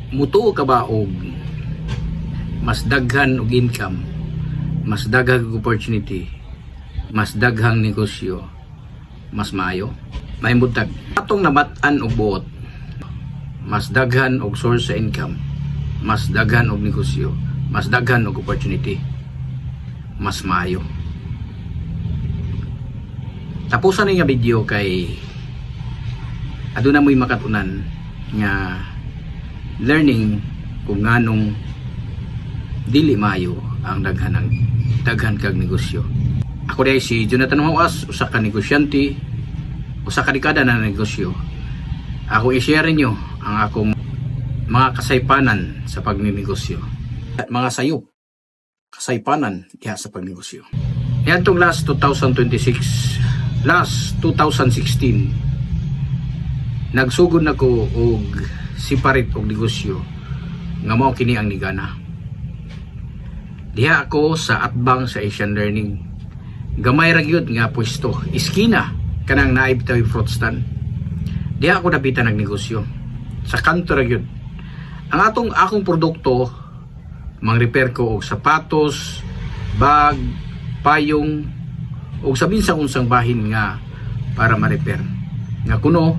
Mutuo ka ba og mas daghan og income, mas daghang opportunity, mas daghang negosyo, mas maayo? May mutag atong nabatan og buot, mas daghan og source sa income, mas daghan og negosyo, mas daghan og opportunity, mas maayo. Tapusan nga video kay aduna mo'y makatunan nga learning kung nganong dili maayo ang daghan kag negosyo. Ako day si Jonathan Huas, usa ka negosyante, usa ka dekada na negosyo. Ako i-share ninyo ang akong mga kasaypanan sa pagninegosyo at mga sayop kasaypanan diha sa pagnegosyo. Niadtong last 2016, last 2016, nagsugod na ko og separate og negosyo nga mao kini ang Nigana. Diha ako sa atbang sa Asian Learning. Gamay ra gyud nga pwesto, iskina kanang naay bitaw fruit stand. Diha ako napita nagnegosyo. Sa kanto ra gyud. Ang akong produkto mang-repair ko og sapatos, bag, payong og sa binsang unsang bahin nga para ma-repair. Nga kuno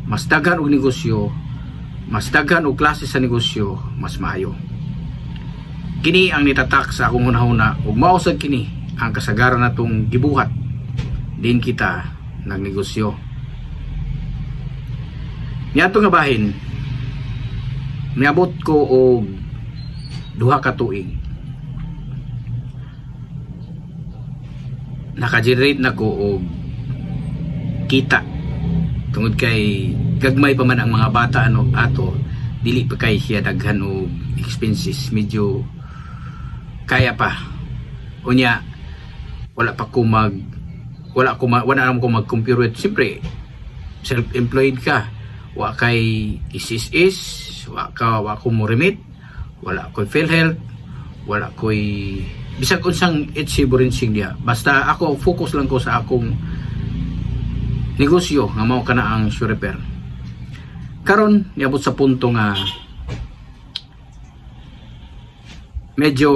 mas daghan og negosyo, mas daghan og klase sa negosyo, mas maayo. Kini ang nitatak sa akong hunahuna ug mausag kini ang kasagaran natong gibuhat din kita nagnegosyo. Niadto nga bahin, niabot ko og 2 ka tuig. Naka-generate na ko og kita tungod kay gagmay pa man ang mga bata ato, dili pa kay siya daghan og expenses, medyo kaya pa. Unya wala naman ko mag-compute. Siyempre self-employed ka, wa kay isis, wa ko mo remit, wala ko'y PhilHealth, wala ko'y bisag unsang insurance niya. Basta ako focus lang ko sa akong negosyo nga mao kana ang sure repair. Karon niabot sa punto nga medyo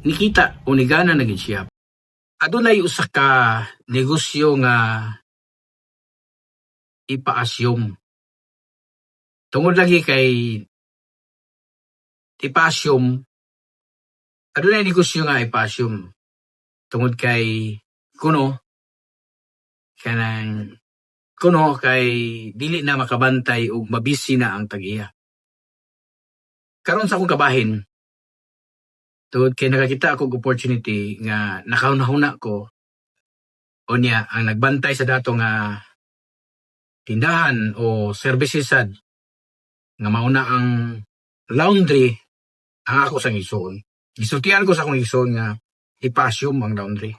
nikita o nigana na gid siya. Adunay usa ka negosyo nga ipaasyom. Tungod lagi kay ipaasyom, adunay negosyo nga ipaasyom. Tungod kay kuno kay dili na makabantay ug mabisi na ang tag-iya. Karon sa akong kabahin, tungod kay nakakita ako opportunity nga nakahuna ko, unya ang nagbantay sa dato nga tindahan o services sad nga mauna ang laundry ang ako sang igsoon. Gisultihan ko sa akong igsoon nga ipaasyom ang laundry.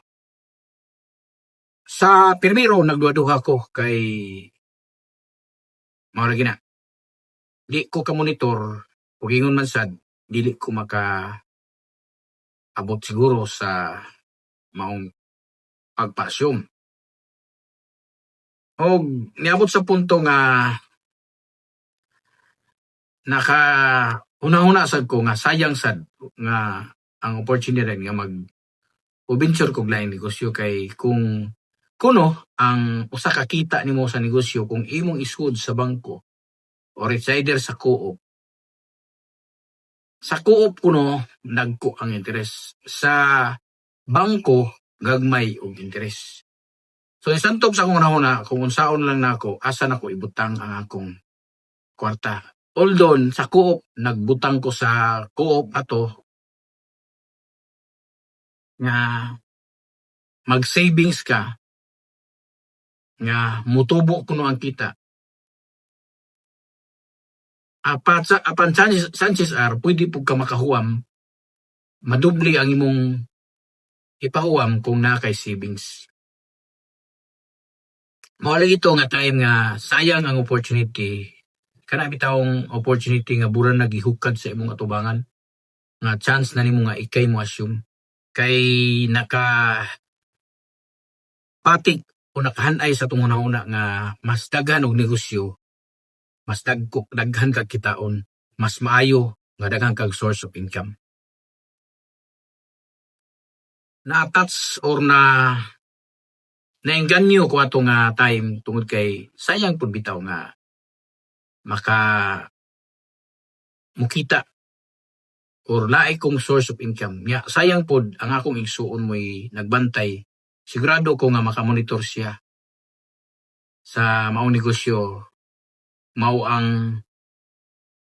Sa pirmiro nagduha-duha ko kay mao lagi na. Di ko ka monitor ug ingon man sad dili ko maka abot siguro sa maong pagpaasyom. Og niabot sa punto nga naka una sad ko nga sayang sad nga ang opportunity nga mag-venture kog laing negosyo kay kung kuno ang usa ka kita nimo sa negosyo kung imong isud sa bangko or it's either sa co-op. Sa co-op kuno nagko ang interes, sa bangko gagmay og interes. So isantog sa akong una kung unsaon lang nako asa nako ibutang ang akong kwarta. Although sa co-op nagbutang ko sa co-op ato nga mag-savings ka nga mutubo kuno ang kita. Apan chances are pwede pug ka makahuam, madubli ang imong ipahuam kung na kay savings. Mao lagi ito nga time nga sayang ang opportunity. Kana bitawong opportunity nga buran nagihukad sa imong atubangan. Nga chance na nimo nga ikay mo assume. Kay naka patik o nakahanay sa itong una nga mas daghan og negosyo, mas daghan kag kitaon mas maayo nga daghang kag source of income. Na-attach or naengganyo ko ato nga time tungod kay sayang pud bitaw nga maka mukita or laay kong source of income. Nya sayang pod ang akong igsuon mo'y nagbantay. Sigurado ko nga makamonitor siya sa maong negosyo, mao ang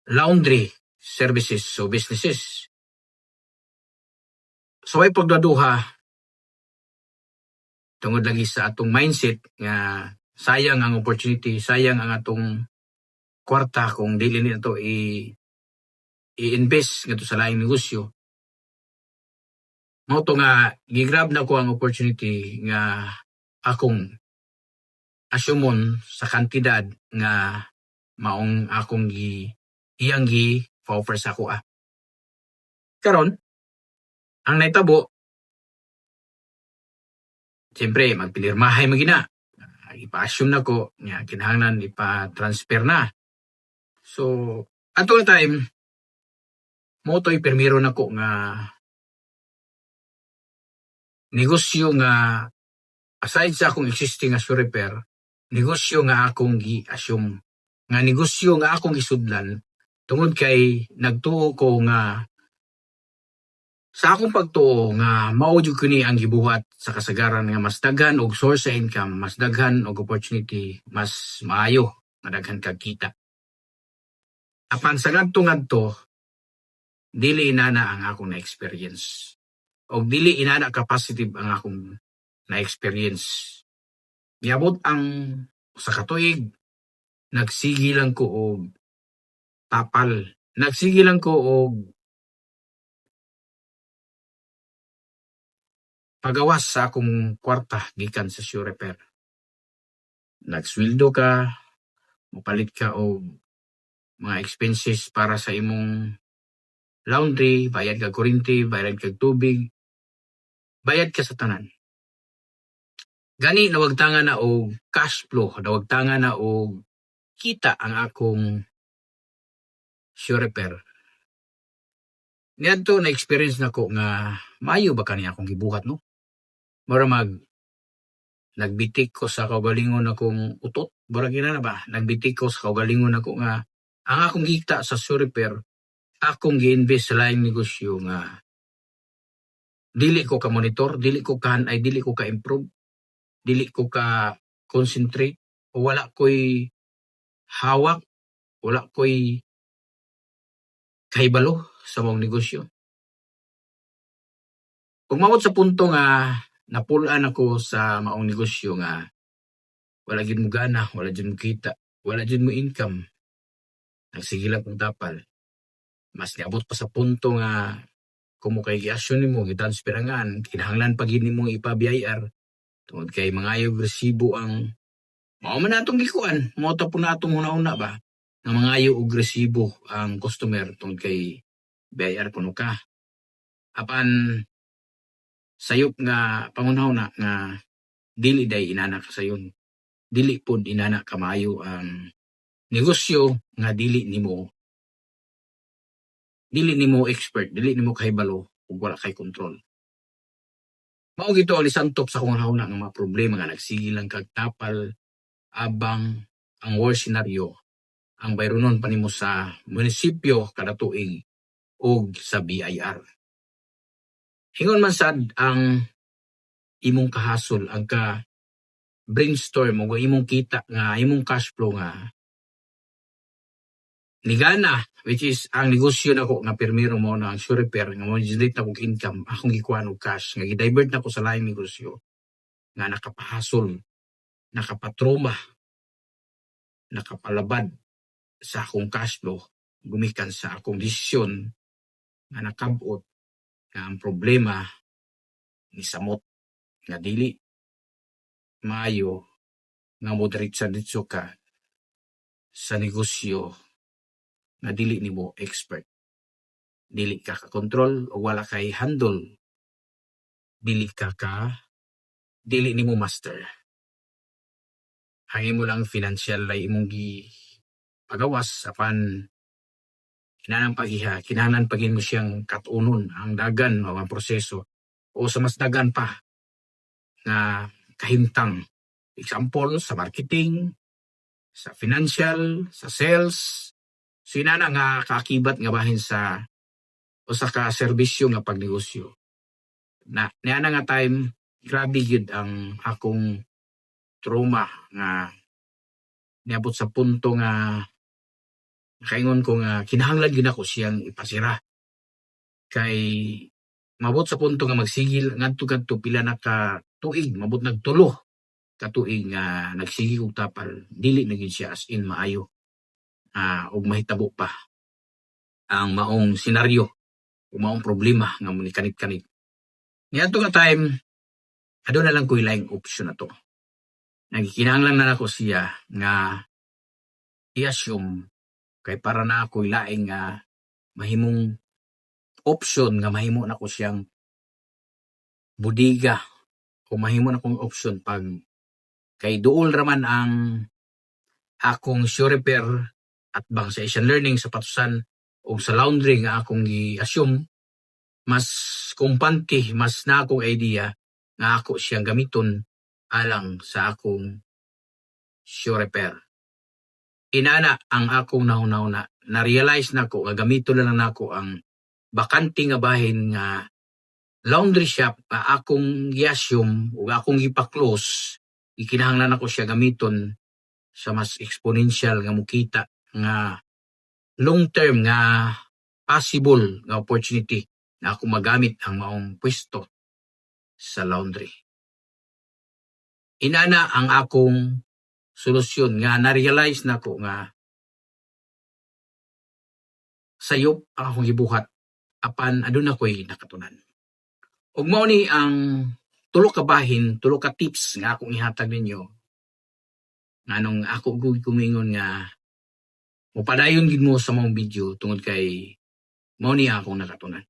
laundry services o businesses. So ay pagdaduha tungod lagi sa atong mindset nga sayang ang opportunity, sayang ang atong kwarta kung dili nito i-invest ngadto sa laing negosyo. Mao to nga gigrab na ko ang opportunity nga akong asumon sa kantidad nga maong akong iyang offer sa ako. Karon ang naitabo, siyempre magpilirmahay magina. Ipa-assume na ko nga kinahanglan ipa-transfer na. So ato nga time mo to'y permiro na ko nga negosyo nga aside sa akong existing as repair, negosyo nga akong gi-assume. Nga negosyo nga akong isudlan tungod kay nagtuo ko nga sa akong pagtuo nga mao jud kini ang gibuhat sa kasagaran nga mas daghan og source sa income, mas daghan og opportunity, mas maayo nga daghan kag kita. Apan sa ngadto dili inana ang akong na-experience. O dili inana ka positive ang akong na-experience. Niabot ang sa katuig, nagsigi lang ko og tapal. Nagsigi lang ko og pagawas sa akong kwarta gikan sa Sure Repair. Nagsweldo ka, mapalit ka og mga expenses para sa imong laundry, bayad kag kuryente, bayad kag tubig, bayad ka sa tanan. Gani nawagtangan na og cash flow, nawagtangan na og kita ang akong Sure Repair. Niadto na experience nako nga maayo ba kani akong gibuhat no? Mura nagbitik ko sa kaugalingon akong utot, mura gina na ba? Nagbitik ko sa kaugalingon ako nga ang akong kita sa Sure Repair akong gi-invest sa laing negosyo nga dili ko ka monitor, dili ko ka improve, dili ko ka concentrate, o wala ko'y hawak, wala ko'y kahibalo sa mong negosyo. Kung mawat sa punto nga napulaan ako sa maong negosyo nga wala gid mo gana, wala gid mo kita, wala gid mo income, nagsigila kong tapal. Mas niabot pa sa punto nga kung mo kay giasyon nimo gitransferangan, kinahanglan pa gid nimo ipa-BIR tungod kay mangayog resibo ang mao man natong gikuan, mao ta po natong una-una ba nga mangayo og resibo ang customer tungod kay BIR kuno ka. Apan sayop nga pangunahuna nga dili day inana ka sayon, dili pod inana kamayo ang negosyo nga dili nimo expert, dili nimo kahibalo ug wala kay control. Mao gito ang lisantop sa akong hauna nga mga problema nga nagsige lang kag tapal abang ang worst scenario ang bayronon pa nimo sa munisipyo kada tuig ug sa BIR. Ingon man sad ang imong kahasol, ang ka brainstorm o imong kita nga imong cash flow nga nigana, which is ang negosyo nako nga permiro mo na ang Sure Repair nga mo generate na kong income, akong gikuan og cash nga gidivert na ko sa laing negosyo nga nakapahasol, nakapatroma, nakapalabad sa akong cash flow gumikan sa akong desisyon nga nakabot nga ang problema ni samot nga dili maayo nga mo diretso ka sa negosyo nga dili nimo expert, dili ka ka-control o wala kay handle, dili nimo master. Ang imo lang financial lay imong pagawas apan kinahanglan pagin mo siyang katunon ang dagan o ang proseso o sa mas dagan pa nga kahimtang. Example, sa marketing, sa financial, sa sales, sinana nga kaakibat nga bahin sa o sa ka-serbisyo nga pagnegosyo. Niya na nga time, grabe yun ang akong trauma nga niabot sa punto nga kaingon ko nga kinahanglan yun ako siyang ipasira. Kay mabot sa punto nga magsigil ngadto pila na ka tuig, mabot nagtulo ka tuig nga nagsigil og tapal, dili na gyud siya as in maayo. Og mahitabo pa ang maong senaryo o maong problema nga mo ni kanit-kanit. Niadto nga time, ado na lang ko ilaing option na to. Nagkinahanglan na ako siya nga i-assume kay para na ako ilaing nga mahimong option nga mahimo na ko siyang budiga o mahimo na kong option pag kay duol raman ang akong sure repair at bang sa Asian Learning sa patusan o sa laundry nga akong i-assume, mas kumpante, mas na akong idea nga ako siyang gamiton alang sa akong sure repair. Inana ang akong nahunaw na-realize na ko, gamito na lang nako ang bakante nga bahin nga laundry shop nga akong i-assume o akong ipa-close, ikinahanglan ako siya gamiton sa mas exponential nga mukita nga long term nga possible nga opportunity na ako magamit ang maong pwesto sa laundry. Inana ang akong solusyon nga na-realize na ko nga sayop ang akong gibuhat apan aduna ko'y nakatunan. Ug mao ni ang tulo ka bahin, tulo ka tips nga akong ihatag ninyo nganong ako gumingon nga mopadayon gid mo sa mong video tungod kay mao ni akong nakatunan.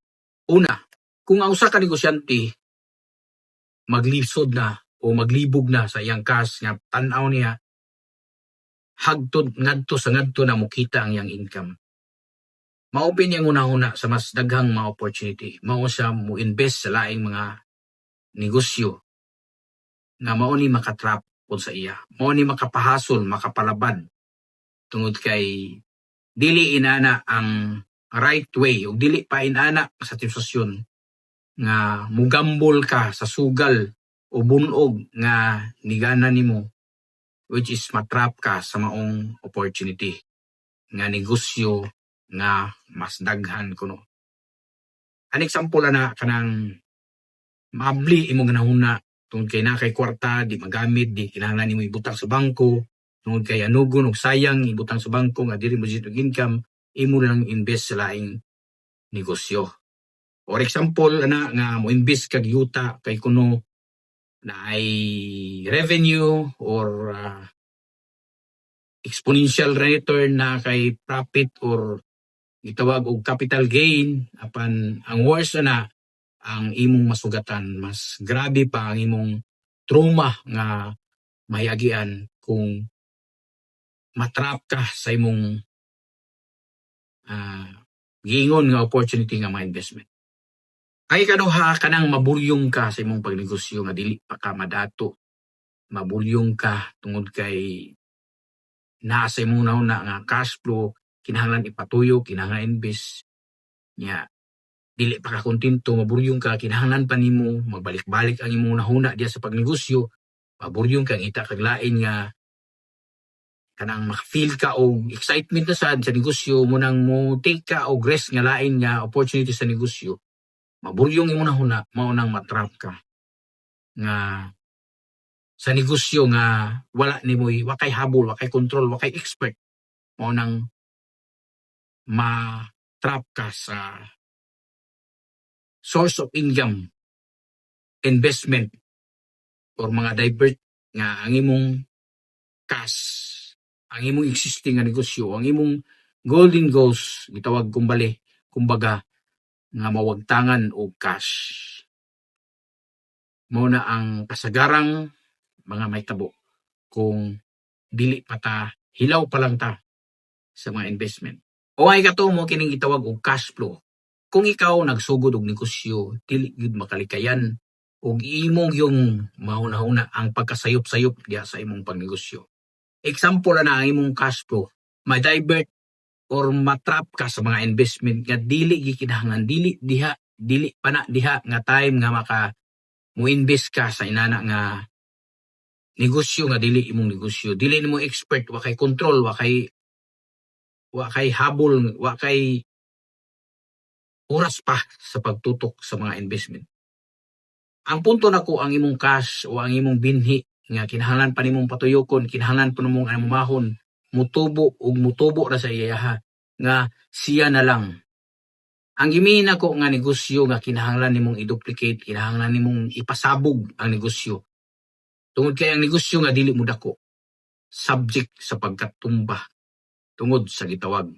Una, kung ang usa ka negosyante maglisod na o maglibog na sa iyang cash nga tan-aw niya hagtod ngadto sa ngadto na mukita ang iyang income. Maopen niyang una-una sa mas daghang mga opportunity. Mao siya mo invest sa laing mga negosyo nga mao ni makatrap pud sa iya. Mao ni makapahasol, makapalabad tungod kay dili inana ang right way o dili pa inana sa sitwasyon nga mugambol ka sa sugal o bunog nga nigana nimo, which is matrap ka sa maong opportunity nga negosyo nga mas daghan kuno. An example na kanang maabli imong ganahuna tungod kay na kay kwarta di magamit, di kinahanglan nimo ibutang sa bangko tungod kay anugon og sayang ibutang sa bangko nga dili mo og income, imo lang invest sa laing negosyo. Or example ana nga mo invest kag yuta kay kuno na ay revenue or exponential return na kay profit or itawag og capital gain, apan ang worst na ang imong masugatan, mas grabe pa ang imong trauma nga mahiagian kung matrap ka sa imong giingon nga opportunity nga mga investment. Ay kaduha kanang mabulyong ka sa imong pagnegosyo nga dili pa ka madato. Mabulyong ka tungod kay naa sa imong nauna nga cash flow, kinahanglan ipatuyo, kinahanglan invest nya dili pa ka kontento, maburyong ka, kinahanglan pa nimo magbalik-balik ang imong nahuna diya sa pagnegosyo, maburyong ka ngita kag lain nga kanang maka-feel ka og excitement na sad sa negosyo mo nang mo take ka og risk nga lain nga opportunity sa negosyo, maburyong imong nahuna, mao nang matrap ka nga sa negosyo nga wala nimoy wakay habol, wakay control, wakay expert, mao nang ma-trap ka sa source of income, investment, or mga divert nga ang imong cash, ang imong existing nga negosyo, ang imong golden goals, gitawag kumbaga, nga mawagtangan og cash. Mao na ang kasagarang mga mahitabo kung dili pa ta, hilaw pa lang ta sa mga investment. O ay kato mo kining gitawag og cash flow. Kung ikaw nagsugod og negosyo, dili gyud makalikayan og imong yung mahuna-huna ang pagkasayop-sayop diha sa imong pagnegosyo. Example na ang imong cash flow, ma-divert or matrap ka sa mga investment nga dili gikinahanglan, dili pa na diha nga time nga maka mo-invest ka sa inana nga negosyo nga dili imong negosyo. Dili nimo expert, wa kay control, wa kay habol, wa kay oras pa sa pagtutok sa mga investment. Ang punto nako ang imong cash o ang imong binhi nga kinahanglan pa nimong patuyokon, kinahanglan pa nimong amumahon, mutubo ra sa iyaha nga siya na lang. Ang gimin nako nga negosyo nga kinahanglan nimong i-duplicate, kinahanglan nimong ipasabog ang negosyo. Tungod kay ang negosyo nga dili mo dako, subject sa pagkatumba tungod sa gitawag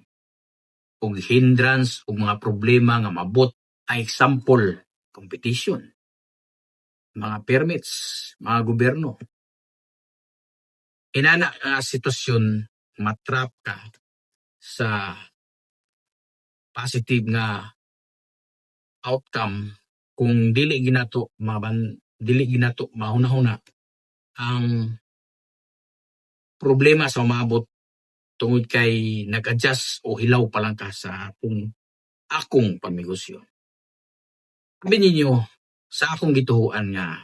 og hindrance og mga problema nga mabot. Ay example, competition, mga permits, mga gobyerno. Inana nga sitwasyon, matrap ka sa positive nga outcome kung dili ginato mahuna-huna ang problema sa umabot tungod kay nag-adjust o hilaw pa lang ka sa akong pagnegosyo. Sabi ninyo, sa akong gituhuan nga,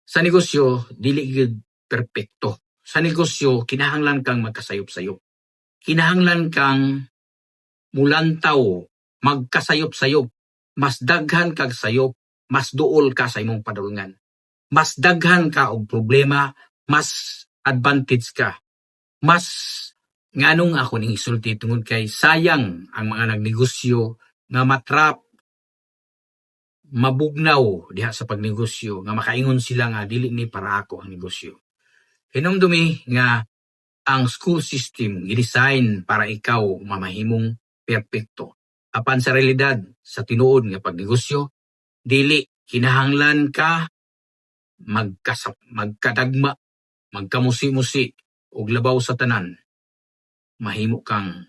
sa negosyo, dili gyud perpekto. Sa negosyo, kinahanglan kang magkasayop-sayop. Kinahanglan kang mulantaw, magkasayop-sayop. Mas daghan kag sayop, mas duol ka sa imong padulungan. Mas daghan ka og problema, mas advantage ka. Mas nganong ako ning isulti tungod kay sayang ang mga nagnegosyo nga matrap, mabugnaw diha sa pagnegosyo nga makaingon sila nga dili ni para ako ang negosyo. Hinumdumi nga ang school system gidesign para ikaw mamahimong perpekto. Apan sa realidad sa tinuod nga pagnegosyo, dili kinahanglan ka magkadagma, magkamusi-musi og labaw sa tanan. Mahimo kang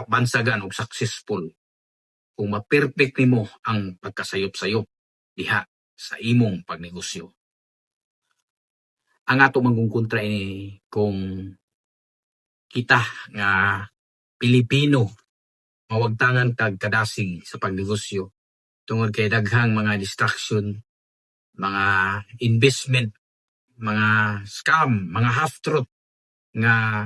bansagan og successful kung ma-perfect nimo ang pagkasayop-sayop diha sa imong pagnegosyo. Ang ato manggungkontra ini kung kita nga Pilipino mawagtangan kag kadasig sa pagnegosyo tungod kay daghang mga distraction, mga investment, mga scam, mga half-truth nga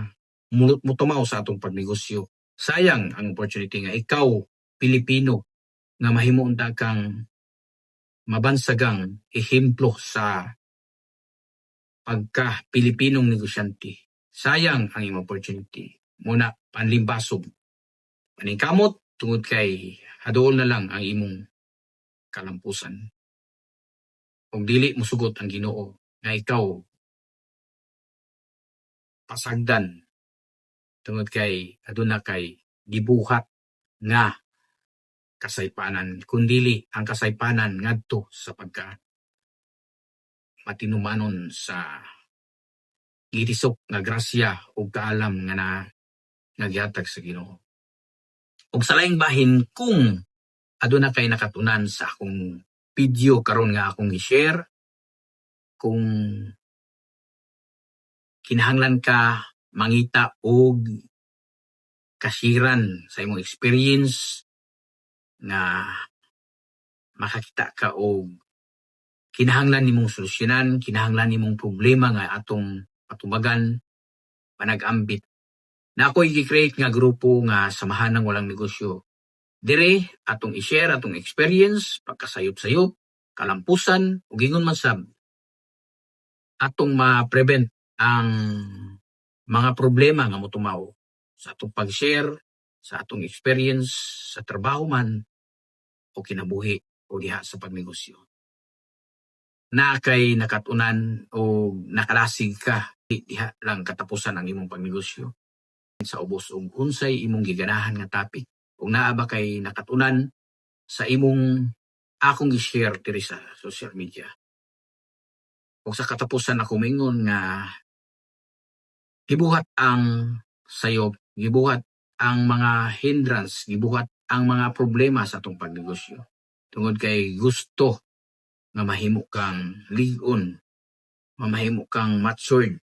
mulot mo tumaw sa atong pagnegosyo. Sayang ang opportunity nga ikaw, Pilipino, nga mahimo unta kang mabansagang ehemplo sa pagka-Pilipinong negosyante. Sayang ang imong opportunity. Muna, panlimbasog. Paningkamot, tungod kay hadool na lang ang imong kalampusan. Kung dili musugot ang Ginoo nga ikaw pasagdan tungod kay aduna kay gibuhat nga kasaypanan, kundili ang kasaypanan ngadto sa pagka matinumanon sa gitisok nga grasya ug kaalam nga gihatag sa Ginoo. Ug sa laing bahin, kung aduna kay nakatunan sa akong video karon nga akong i-share, kung kinahanglan ka mangita og kasiran sa imong experience nga makakita ka og kinahanglan nimong solusyonan, kinahanglan nimong problema nga atong patubagan, panag-ambit. Na ako'y gi-create nga grupo nga samahan ng walang negosyo. Dire atong i-share atong experience, pagkasayop-sayop, kalampusan, ug ingon man sab atong ma-prevent ang mga problema nga motumaw sa atong pag-share, sa atong experience sa trabaho man o kinabuhi o diha sa pagnegosyo. Na kay nakatunan o nakalasig ka, diha lang katapusan ang imong pagnegosyo. Sa ubos og unsay imong giganahan nga topic. Kung naa ba kay nakatunan sa imong akong i-share diri sa social media. Kung sa katapusan ako mingon nga hibuhat ang sayo gibuhat ang mga hindrance, gibuhat ang mga problema sa atong pagnegosyo. Tungod kay gusto nga mahimo kang ligon, mamahimo kang matured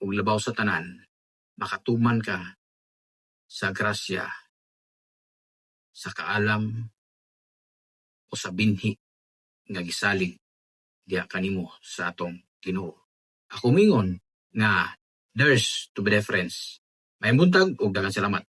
ug labaw sa tanan, makatuman ka sa grasya, sa kaalam o sa binhi nga gisalig diha kanimo sa atong Ginoo. Ako mingon nga there's to be difference. May buntag ug daghang salamat.